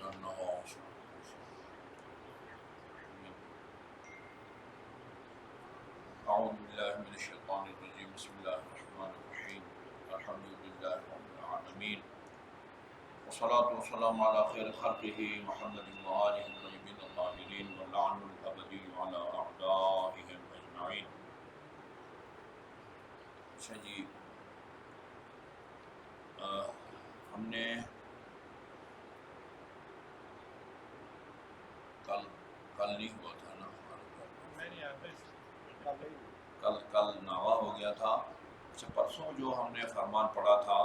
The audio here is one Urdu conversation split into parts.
أعوذ بالله من الشيطان الرجيم بسم الله الرحمن الرحيم الحمد لله رب العالمين والصلاة والسلام على خير خلقه محمد وآله الطيبين الطاهرين واللعن الأبدي على أعدائهم أجمعين. اچھا جی، ہم نے کل نہیں ہوا تھا نا، کل ناوا ہو گیا تھا. اچھا، پرسوں جو ہم نے فرمان پڑھا تھا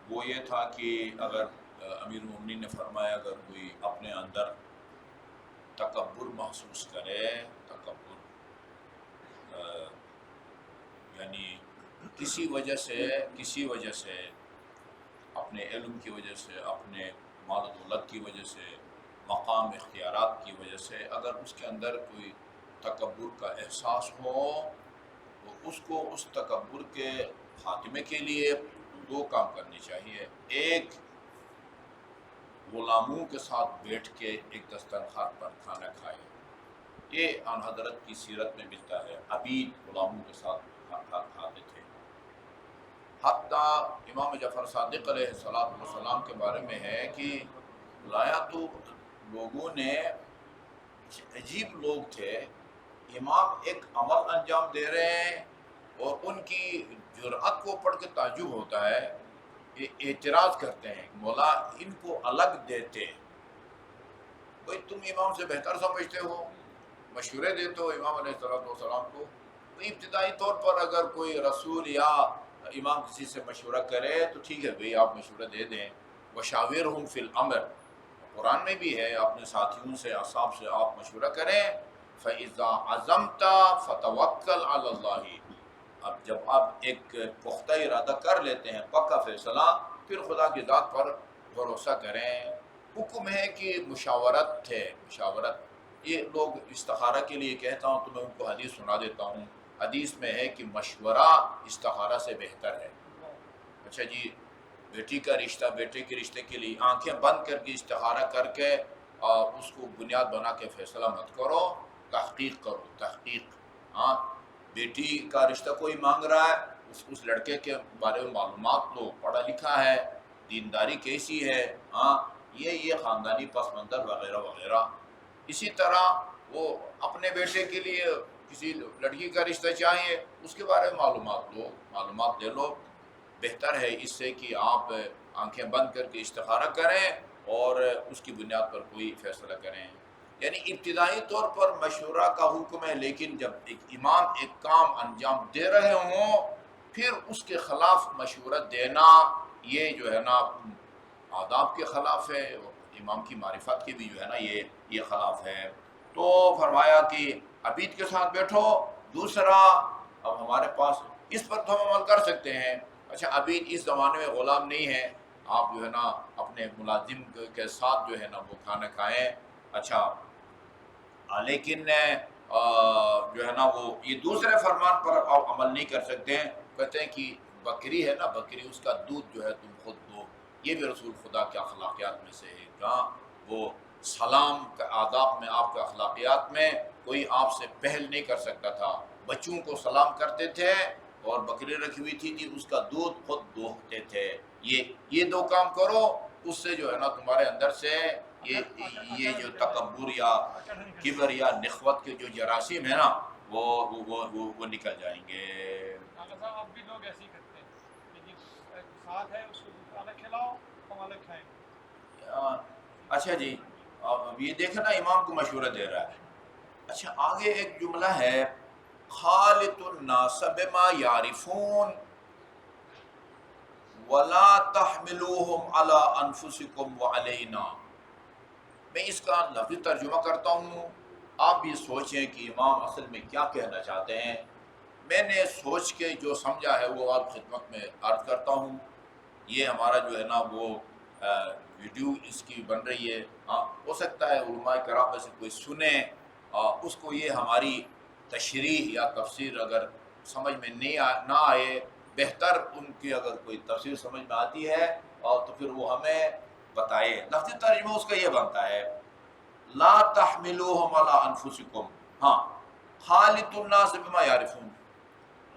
وہ یہ تھا کہ اگر امیر المومنین نے فرمایا اگر کوئی اپنے اندر تکبر محسوس کرے، تکبر یعنی کسی وجہ سے اپنے علم کی وجہ سے، اپنے مال و دولت کی وجہ سے، مقام اختیارات کی وجہ سے اگر اس کے اندر کوئی تکبر کا احساس ہو تو اس کو اس تکبر کے خاتمے کے لیے دو کام کرنے چاہیے. ایک، غلاموں کے ساتھ بیٹھ کے ایک دسترخوان پر کھانا کھائے. یہ آن حضرت کی سیرت میں ملتا ہے، عبید غلاموں کے ساتھ کھاتے تھے. حتیٰ امام جعفر صادق علیہ السلام کے بارے میں ہے کہ لایا تو لوگوں نے، عجیب لوگ تھے، امام ایک عمل انجام دے رہے ہیں اور ان کی جرأت کو پڑھ کے تعجب ہوتا ہے. یہ اعتراض کرتے ہیں، مولا ان کو الگ دیتے، بھئی تم امام سے بہتر سمجھتے ہو، مشورے دیتے ہو امام علیہ السلام کو. ابتدائی طور پر اگر کوئی رسول یا امام کسی سے مشورہ کرے تو ٹھیک ہے بھئی آپ مشورہ دے دیں. وشاورہم فی الامر، قرآن میں بھی ہے اپنے ساتھیوں سے، اصحاب سے آپ مشورہ کریں. فَإِذَا عَزَمْتَ فَتَوَكَّلْ عَلَى اللَّهِ، اب جب آپ ایک پختہ ارادہ کر لیتے ہیں، پکا فیصلہ، پھر خدا کی ذات پر بھروسہ کریں. حکم ہے کہ مشاورت ہے، مشاورت. یہ لوگ استخارہ کے لیے کہتا ہوں تو میں ان کو حدیث سنا دیتا ہوں. حدیث میں ہے کہ مشورہ استخارہ سے بہتر ہے. اچھا جی، بیٹی کا رشتہ، بیٹے کے رشتے کے لیے آنکھیں بند کر کے استخارہ کر کے اس کو بنیاد بنا کے فیصلہ مت کرو، تحقیق کرو، تحقیق. ہاں، بیٹی کا رشتہ کوئی مانگ رہا ہے، اس لڑکے کے بارے میں معلومات لو، پڑھا لکھا ہے، دینداری کیسی ہے، ہاں یہ خاندانی پس منظر وغیرہ وغیرہ. اسی طرح وہ اپنے بیٹے کے لیے کسی لڑکی کا رشتہ چاہیے، اس کے بارے میں معلومات لے لو. بہتر ہے اس سے کہ آپ آنکھیں بند کر کے استخارہ کریں اور اس کی بنیاد پر کوئی فیصلہ کریں. یعنی ابتدائی طور پر مشورہ کا حکم ہے، لیکن جب ایک امام ایک کام انجام دے رہے ہوں پھر اس کے خلاف مشورہ دینا، یہ جو ہے نا آداب کے خلاف ہے، اور امام کی معرفت کے بھی جو ہے نا یہ خلاف ہے. تو فرمایا کہ عبید کے ساتھ بیٹھو. دوسرا، اب ہمارے پاس اس پر تو ہم عمل کر سکتے ہیں. اچھا، عبید اس زمانے میں غلام نہیں ہے، آپ جو ہے نا اپنے ملازم کے ساتھ جو ہے نا وہ کھانا کھائیں. اچھا، لیکن جو ہے نا وہ یہ دوسرے فرمان پر آپ عمل نہیں کر سکتے ہیں. کہتے ہیں کہ بکری ہے نا، بکری، اس کا دودھ جو ہے تم خود دو. یہ بھی رسول خدا کے اخلاقیات میں سے ہے. کہاں وہ سلام کا آداب میں، آپ کے اخلاقیات میں کوئی آپ سے پہل نہیں کر سکتا تھا. بچوں کو سلام کرتے تھے اور بکری رکھی ہوئی تھی اس کا دودھ خود دوہتے تھے. یہ دو کام کرو، اس سے جو ہے نا تمہارے اندر سے یہ جو تکبر یا کبر یا نخوت کے جو جراثیم ہے نا وہ نکل جائیں گے. اب بھی لوگ ایسے ہی کرتے ہیں کہ جی ساتھ ہے اس کو الگ کھلاؤ، ہم الگ کھائیں. اچھا جی، اب یہ دیکھنا امام کو مشورہ دے رہا ہے. اچھا، آگے ایک جملہ ہے، خالط الناس بما یعرفون ولا تحملوهم على انفسکم وعلینا. میں اس کا لفظی ترجمہ کرتا ہوں، آپ بھی سوچیں کہ امام اصل میں کیا کہنا چاہتے ہیں. میں نے سوچ کے جو سمجھا ہے وہ آپ خدمت میں عرض کرتا ہوں. یہ ہمارا جو ہے نا وہ ویڈیو اس کی بن رہی ہے. ہو سکتا ہے علماء کرام میں سے کوئی سنے، اس کو یہ ہماری تشریح یا تفسیر اگر سمجھ میں نہ آئے، بہتر ان کی اگر کوئی تفسیر سمجھ میں آتی ہے تو پھر وہ ہمیں بتائے. لفظی ترجمہ اس کا یہ بنتا ہے لا تحملوہم علی انفسکم. ہاں خالط الناس بما یعرفون.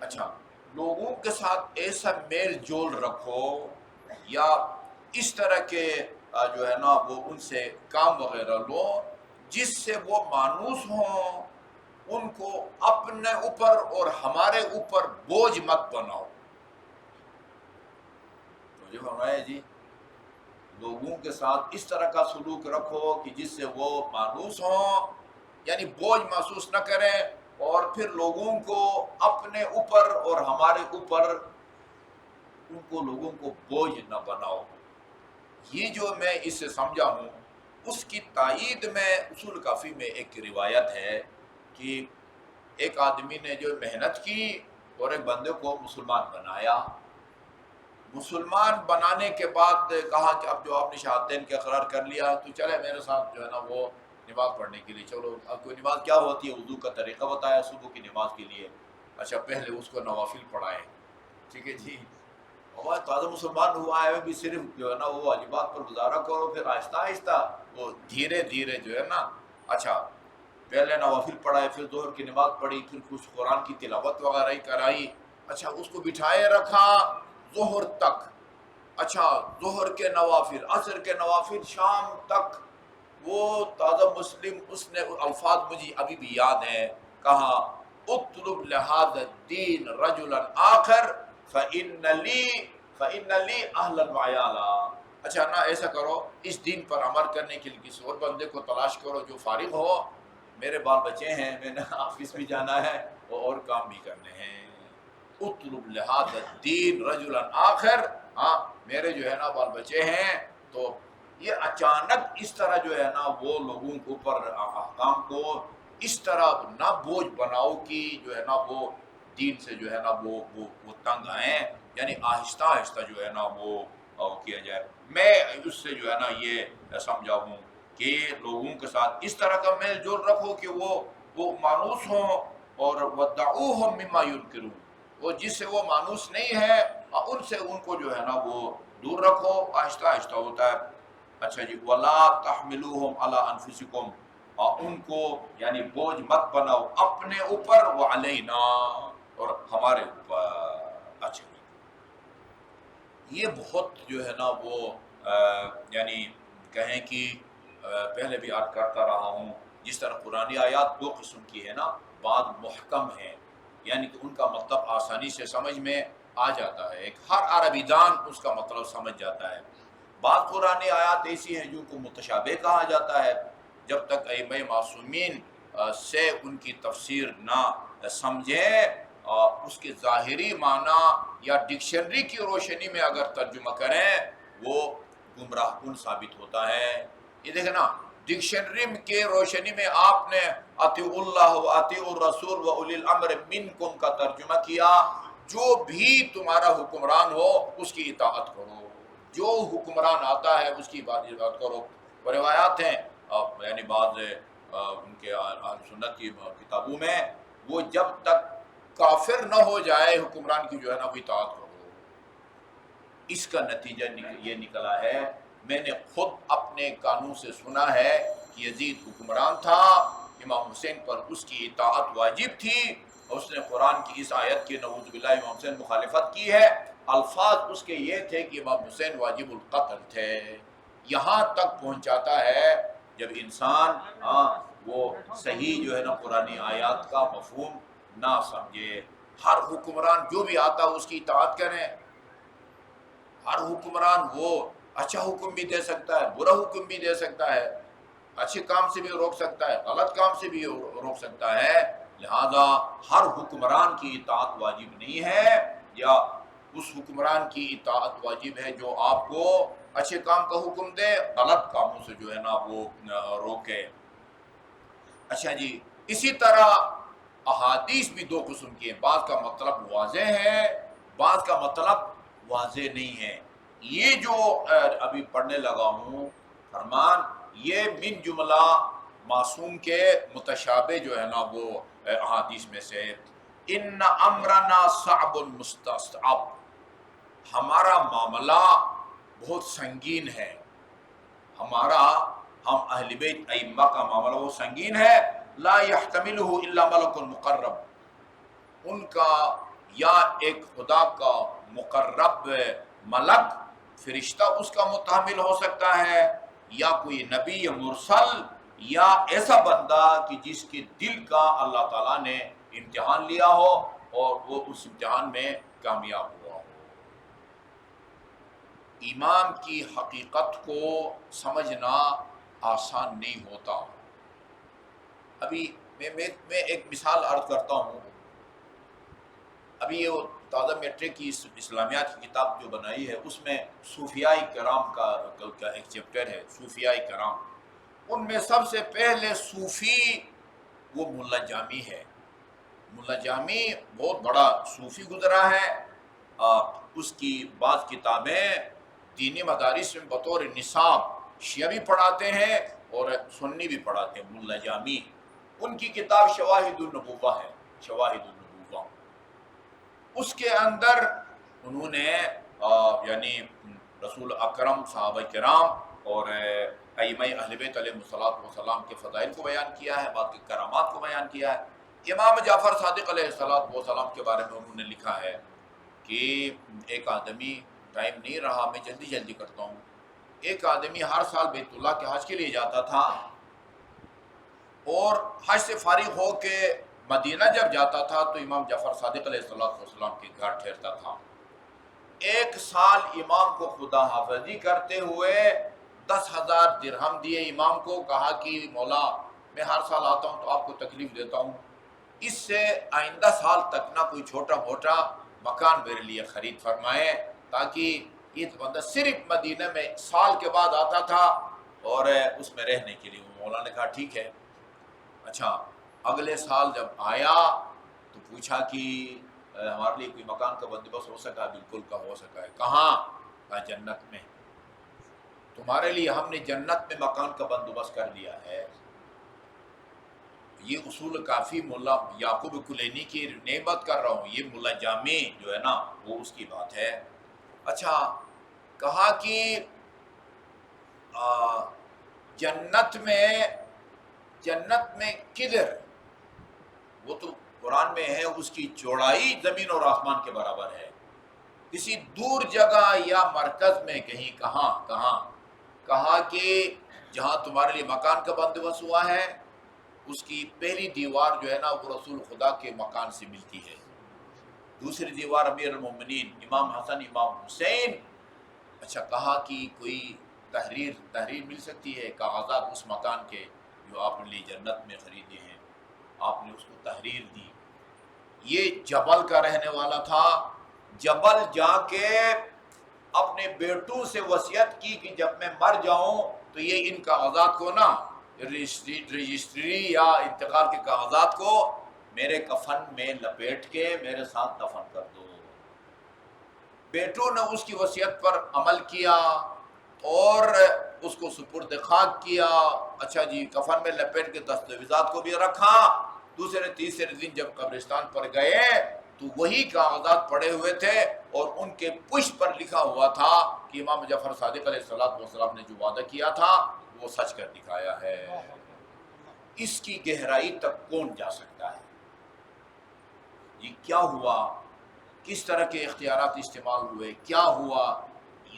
اچھا لوگوں کے ساتھ ایسا میل جول رکھو یا اس طرح کے جو ہے نا وہ ان سے کام وغیرہ لو جس سے وہ مانوس ہوں. ان کو اپنے اوپر اور ہمارے اوپر بوجھ مت بناؤ. مجھے فرمایا جی لوگوں کے ساتھ اس طرح کا سلوک رکھو کہ جس سے وہ مانوس ہوں یعنی بوجھ محسوس نہ کریں اور پھر لوگوں کو اپنے اوپر اور ہمارے اوپر ان کو لوگوں کو بوجھ نہ بناؤ. یہ جو میں اس سے سمجھا ہوں اس کی تائید میں اصول کافی میں ایک روایت ہے کہ ایک آدمی نے جو محنت کی اور ایک بندے کو مسلمان بنایا. مسلمان بنانے کے بعد کہا کہ اب جو آپ نے شہادتین کے اقرار کر لیا تو چلے میرے ساتھ جو ہے نا وہ نماز پڑھنے کے لیے چلو. اب کوئی نماز کیا ہوتی ہے وضو کا طریقہ بتایا صبح کی نماز کے لیے. اچھا پہلے اس کو نوافل پڑھائے. ٹھیک ہے جی اور تازہ مسلمان ہوا ہے بھی صرف جو ہے نا وہ واجبات پر گزارا کرو پھر آہستہ آہستہ وہ دھیرے دھیرے جو ہے نا. اچھا پہلے نوافل پڑھائے پھر ظہر کی نماز پڑھی پھر کچھ قرآن کی تلاوت وغیرہ کرائی. اچھا اس کو بٹھائے رکھا ظہر تک. اچھا ظہر کے نوافل عصر کے نوافل شام تک. وہ تازہ مسلم اس نے الفاظ مجھے ابھی بھی یاد ہیں کہا اطلب لہذا الدین رجلا آخر فإن لي اہلا وعیالا. اچھا نہ ایسا کرو اس دین پر عمل کرنے کے لیے کسی اور بندے کو تلاش کرو جو فارغ ہو. میرے بال بچے ہیں میں نے آفس بھی جانا ہے اور کام بھی کرنے ہیں. اطلب لہذا الدین رجلا آخر. ہاں میرے جو ہے نا بال بچے ہیں. تو یہ اچانک اس طرح جو ہے نا وہ لوگوں کے اوپر احکام کو اس طرح نہ بوجھ بناؤ کہ جو ہے نا وہ دین سے جو ہے نا وہ تنگ آئیں. یعنی آہستہ آہستہ جو ہے نا وہ کیا جائے. میں اس سے جو ہے نا یہ سمجھا ہوں کہ لوگوں کے ساتھ اس طرح کا میل جول رکھو کہ وہ مانوس ہوں اور وَدَّعُوهُمْ مِمَّا يُنْكِرُونَ. وہ جس سے وہ مانوس نہیں ہے ان سے ان کو جو ہے نا وہ دور رکھو. آہستہ آہستہ ہوتا ہے. اچھا جی وَلَا تَحْمِلُوهُمْ عَلَىٰ أَنفُسِكُمْ. اور ان کو یعنی بوجھ مت بناؤ اپنے اوپر وعلینا اور ہمارے اوپر. اچھا یہ بہت جو ہے نا وہ یعنی کہیں کہ پہلے بھی عرض کرتا رہا ہوں جس طرح قرآنی آیات دو قسم کی ہے نا. بعض محکم ہیں یعنی کہ ان کا مطلب آسانی سے سمجھ میں آ جاتا ہے. ایک ہر عربی دان اس کا مطلب سمجھ جاتا ہے. بعض قرآنی آیات ایسی ہیں جو کو متشابہ کہا جاتا ہے جب تک ائمہ معصومین سے ان کی تفسیر نہ سمجھیں اس کے ظاہری معنی یا ڈکشنری کی روشنی میں اگر ترجمہ کریں وہ گمراہ کن ثابت ہوتا ہے. یہ دیکھیں نا ڈکشنری کے روشنی میں آپ نے اطیعوا اللہ و اطیعوا الرسول و اولی الامر منکم کا ترجمہ کیا. جو بھی تمہارا حکمران ہو اس کی اطاعت کرو. جو حکمران آتا ہے اس کی اطاعت کرو. وہ روایات ہیں یعنی بعض ان کے اہل سنت کی کتابوں میں وہ جب تک کافر نہ ہو جائے حکمران کی جو ہے نا وہ اطاعت کرو. اس کا نتیجہ یہ نکلا ہے میں نے خود اپنے کانوں سے سنا ہے کہ یزید حکمران تھا. امام حسین پر اس کی اطاعت واجب تھی. اس نے قرآن کی اس آیت کی نعوذ باللہ امام حسین مخالفت کی ہے. الفاظ اس کے یہ تھے کہ امام حسین واجب القتل تھے. یہاں تک پہنچاتا ہے جب انسان وہ صحیح جو ہے نا قرآنی آیات کا مفہوم نہ سمجھے. ہر حکمران جو بھی آتا ہے اس کی اطاعت کریں. ہر حکمران وہ اچھا حکم بھی دے سکتا ہے برا حکم بھی دے سکتا ہے. اچھے کام سے بھی روک سکتا ہے غلط کام سے بھی روک سکتا ہے. لہذا ہر حکمران کی اطاعت واجب نہیں ہے یا اس حکمران کی اطاعت واجب ہے جو آپ کو اچھے کام کا حکم دے غلط کاموں سے جو ہے نا وہ روکے. اچھا جی اسی طرح احادیث بھی دو قسم کی ہیں. بعض کا مطلب واضح ہے بعض کا مطلب واضح نہیں ہے. یہ جو ابھی پڑھنے لگا ہوں فرمان یہ من جملہ معصوم کے متشابہ جو ہے نا وہ احادیث میں سے. ان امرنا صعب مستصعب. ہمارا معاملہ بہت سنگین ہے ہم اہل بیت ائمہ کا معاملہ وہ سنگین ہے، لا یحتملہ الا ملک مقرب، ان کا یا ایک خدا کا مقرب ملک فرشتہ اس کا متحمل ہو سکتا ہے، یا کوئی نبی مرسل، یا ایسا بندہ کہ جس کے دل کا اللہ تعالیٰ نے امتحان لیا ہو اور وہ اس امتحان میں کامیاب ہوا ہو۔ ایمان کی حقیقت کو سمجھنا آسان نہیں ہوتا۔ ابھی میں ایک مثال عرض کرتا ہوں۔ ابھی یہ تازہ میٹرک کی اسلامیات کی کتاب جو بنائی ہے، اس میں صوفیاء کرام کا ایک چیپٹر ہے، صوفیاء کرام۔ ان میں سب سے پہلے صوفی وہ ملا جامی ہے۔ ملا جامی بہت بڑا صوفی گزرا ہے۔ اس کی بعض کتابیں دینی مدارس میں بطور نصاب شیعہ بھی پڑھاتے ہیں اور سنی بھی پڑھاتے ہیں، ملا جامی۔ ان کی کتاب شواہد النبوہ ہے، شواہد النبوہ۔ اس کے اندر انہوں نے یعنی رسول اکرم، صحابہ کرام اور ائمہ اہل بیت علیہ السلام کے فضائل کو بیان کیا ہے، بعد کی کرامات کو بیان کیا ہے۔ امام جعفر صادق علیہ السلام کے بارے میں انہوں نے لکھا ہے کہ ایک آدمی، ٹائم نہیں رہا، میں جلدی کرتا ہوں، ایک آدمی ہر سال بیت اللہ کے حج کے لیے جاتا تھا، اور حج سے فارغ ہو کے مدینہ جب جاتا تھا تو امام جعفر صادق علیہ السلام کے گھر ٹھہرتا تھا۔ ایک سال امام کو خدا حافظی کرتے ہوئے 10,000 درہم دیے امام کو، کہا کہ مولا میں ہر سال آتا ہوں تو آپ کو تکلیف دیتا ہوں، اس سے آئندہ سال تک نہ کوئی چھوٹا موٹا مکان میرے لیے خرید فرمائے، تاکہ یہ بندہ صرف مدینہ میں سال کے بعد آتا تھا اور اس میں رہنے کے لیے۔ مولا نے کہا ٹھیک ہے۔ اچھا، اگلے سال جب آیا تو پوچھا کہ ہمارے لیے کوئی مکان کا بندوبست ہو سکا؟ بالکل کا ہو سکا ہے۔ کہاں؟ کہا جنت میں، تمہارے لیے ہم نے جنت میں مکان کا بندوبست کر دیا ہے۔ یہ اصول کافی ملا یعقوب کلینی کی نہیں بات کر رہا ہوں، یہ ملا جامی جو ہے نا وہ اس کی بات ہے۔ اچھا، کہا کہ جنت میں کدھر؟ وہ تو قرآن میں ہے، اس کی چوڑائی زمین اور آسمان کے برابر ہے، کسی دور جگہ یا مرکز میں کہیں۔ کہاں؟ کہا کہ جہاں تمہارے لیے مکان کا بندوبست ہوا ہے، اس کی پہلی دیوار جو ہے نا وہ رسول خدا کے مکان سے ملتی ہے، دوسری دیوار امیر المومنین امام حسن امام حسین۔ اچھا، کہا کہ کوئی تحریر مل سکتی ہے، کاغذات اس مکان کے جو آپ نے لی جنت میں خریدے ہیں، آپ نے اس کو تحریر دی۔ یہ جبل کا رہنے والا تھا، جبل جا کے اپنے بیٹوں سے وصیت کی کہ جب میں مر جاؤں تو یہ ان کاغذات کو نا رجسٹری یا انتقال کے کاغذات کو میرے کفن میں لپیٹ کے میرے ساتھ دفن کر دو۔ بیٹوں نے اس کی وصیت پر عمل کیا اور اس کو سپرد خاک کیا۔ اچھا جی، کفن میں لپیٹ کے دستاویزات کو بھی رکھا۔ دوسرے تیسرے دن جب قبرستان پر گئے تو وہی کاغذات پڑے ہوئے تھے اور ان کے پشت پر لکھا ہوا تھا کہ امام جعفر صادق علیہ السلام نے جو وعدہ کیا تھا وہ سچ کر دکھایا ہے۔ اس کی گہرائی تک کون جا سکتا ہے؟ یہ کیا ہوا؟ کس طرح کے اختیارات استعمال ہوئے؟ کیا ہوا؟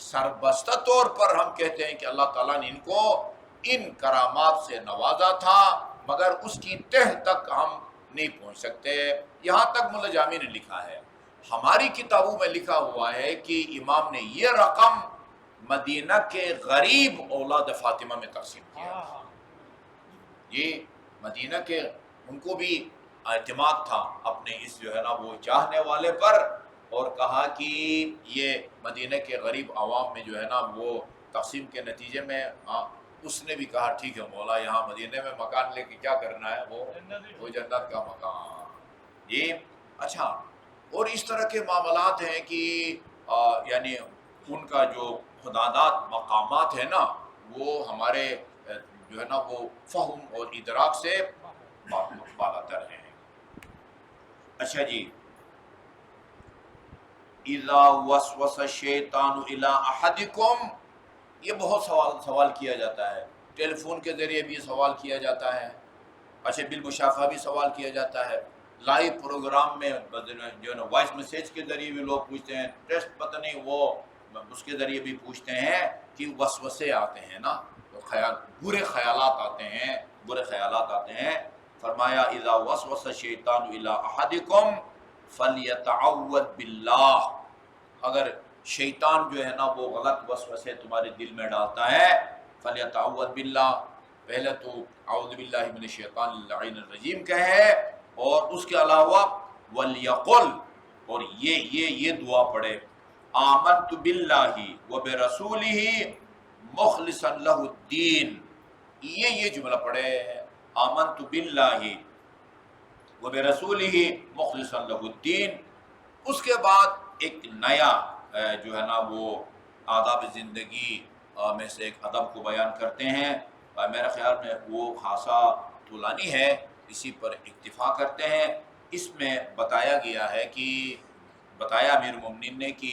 سربستہ طور پر ہم کہتے ہیں کہ اللہ تعالیٰ نے ان کو ان کرامات سے نوازا تھا، مگر اس کی تہ تک ہم نہیں پہنچ سکتے۔ یہاں تک ملا جامی نے لکھا ہے، ہماری کتابوں میں لکھا ہوا ہے کہ امام نے یہ رقم مدینہ کے غریب اولاد فاطمہ میں تقسیم کیا تھا۔ یہ مدینہ کے ان کو بھی اعتماد تھا اپنے اس جو ہے نا وہ چاہنے والے پر، اور کہا کہ یہ مدینہ کے غریب عوام میں جو ہے نا وہ تقسیم کے نتیجے میں اس نے بھی کہا ٹھیک ہے مولا، یہاں مدینہ میں مکان لے کے کیا کرنا ہے، وہ جنت کا مکان۔ یہ اچھا، اور اس طرح کے معاملات ہیں کہ یعنی ان کا جو خدادات مقامات ہیں نا وہ ہمارے جو ہے نا وہ فہم اور ادراک سے بالا تر ہیں۔ اچھا جی، اذا وسوس الشیطان الی احدکم یہ بہت سوال کیا جاتا ہے، ٹیلی فون کے ذریعے بھی سوال کیا جاتا ہے، اچھا بالمشافہ بھی سوال کیا جاتا ہے، لائیو پروگرام میں جو ہے نا وائس میسیج کے ذریعے بھی لوگ پوچھتے ہیں، ٹیسٹ پتہ نہیں وہ اس کے ذریعے بھی پوچھتے ہیں کہ وسوسے آتے ہیں نا، تو برے خیالات آتے ہیں، فرمایا اذا وسوس الشیطان الی احدکم فلیتعوذ باللہ، اگر شیطان جو ہے نا وہ غلط وسوسے تمہارے دل میں ڈالتا ہے، فلیتعوذ باللہ، پہلے تو اعوذ باللہ من الشیطان اللعین الرجیم کہے، اور اس کے علاوہ ولیقل، اور یہ دعا پڑھے، آمنت باللہ وبرسولہ مخلصا لہ الدین، یہ جملہ پڑھے، آمنت باللہ وبرسولہ مخلصا لہ الدین۔ اس کے بعد ایک نیا جو ہے نا وہ آداب زندگی میں سے ایک ادب کو بیان کرتے ہیں، میرے خیال میں وہ خاصا طولانی ہے، اسی پر اکتفا کرتے ہیں۔ اس میں بتایا گیا ہے کہ بتایا امیر المومنین نے کہ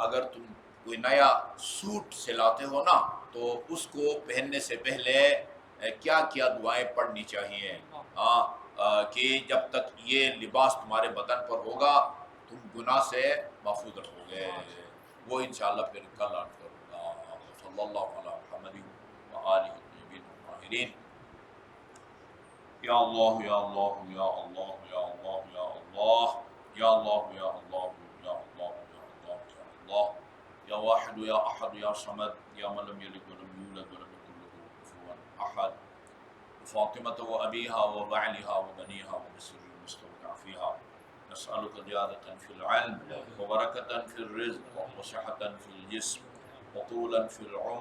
اگر تم کوئی نیا سوٹ سلاتے ہو نا تو اس کو پہننے سے پہلے کیا کیا دعائیں پڑھنی چاہیے، کہ جب تک یہ لباس تمہارے بدن پر ہوگا تم گناہ سے محفوظ رہو گے، وہ انشاءاللہ پھر کل عرض کروں گا۔ صلی اللہ علیہ محمد وآلہ الطیبین الطاہرین۔ یا اللہ یا اللہ یا اللہ یا اللہ یا اللہ یا اللہ یا اللہ یا اللہ یا اللہ یا اللہ یا واحد یا احد یا صمد یا من لم یلد ولم یولد ولم یکن له کفوا احد، فاطمة وأبيها وبعلها وبنيها وبسر المستودع فيها، نسألك زيادة في العلم وبركة في الرزق وصحة في الجسم وطولا في العمر